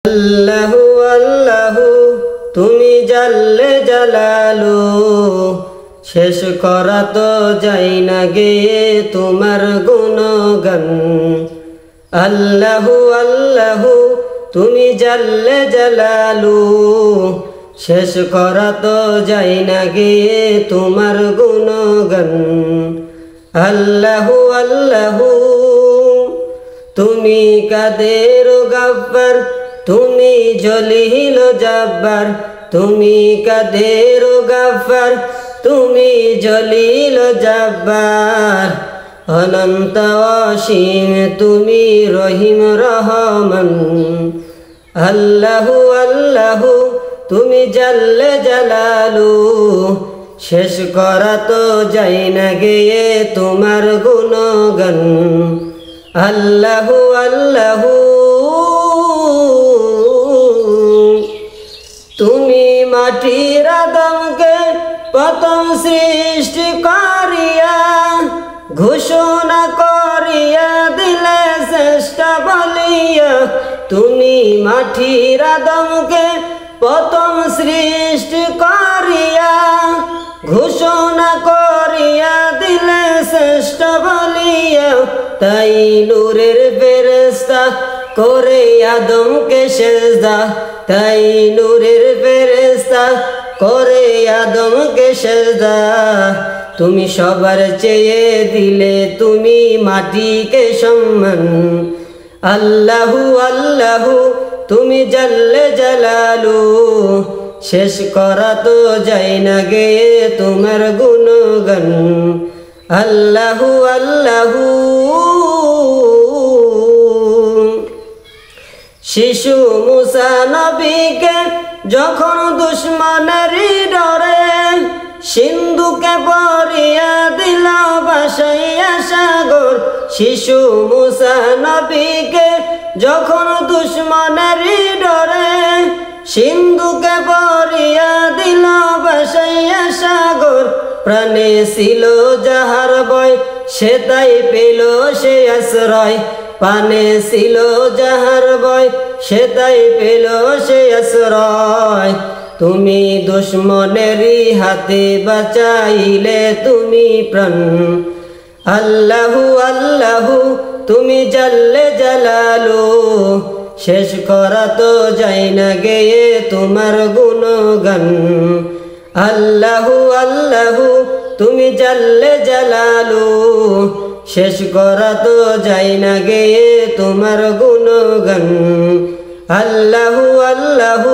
আল্লাহু আল্লাহু তুমি জাল্লে জালালু, শেষ করা তো যায় না গে তোমার গুণগান। আল্লাহু আল্লাহু তুমি জাল্লে জালালু, শেষ করা তো যায় না গে তোমার গুণগান। আল্লাহু আল্লাহু তুমি কাদের গাফফার, তুমি জলিল জব্বার, তুমি কাদের গাফফার, তুমি জলিল জব্বার। অনন্ত অসীম তুমি রহিম রহমান। আল্লাহু আল্লাহু তুমি জাল্লে জালালু, শেষ করা তো যায় না গে তোমার গুণগান। আল্লাহু আল্লাহু তুমি মাটির আদমকে প্রথম সৃষ্টি করিয়া, ঘোষণা করিয়া দিলে চেষ্টা বলিয়া। তুমি মাটির আদমকে প্রথম সৃষ্টি করিয়া, ঘোষণা করিয়া দিলে চেষ্টা বলিয়া। তাই নূরের ফেরেশতা করে আদমকে সেজদা, তাই নূরের ফেরেশতা করে আদমকে সেজদা। তুমি সবার চেয়ে দিলে তুমি মাটিকে সম্মান। আল্লাহু আল্লাহু তুমি জাল্লে জালালু, শেষ করা তো যায় না গে তোমার গুণগান। আল্লাহু আল্লাহু শিশু মুসা নবীকে যখন দুশ্মনের ডরে সিন্ধুকে ভরিয়া দিল ভাসাইয়া সাগর। শিশু মুসা নবীকে যখন দুশ্মনের ডরে সিন্ধুকে ভরিয়া দিল ভাসাইয়া সাগর। প্রাণে ছিল যাহার ভয় সে তাই পেল সে আশ্রয়, পানে ছিল যাহার ভয় সে তাই পেল সে আশ্রয়। তুমি দুশ্মনেরই হাতে বাঁচাইলে তুমি প্রাণ। আল্লাহু আল্লাহু তুমি জাল্লে জালালু, শেষ করা তো যায় না গে তোমার গুণগান। আল্লাহু আল্লাহু তুমি জাল্লে জালালু, শেষ করা তো যায় না গে তোমার গুণগান। আল্লাহু আল্লাহু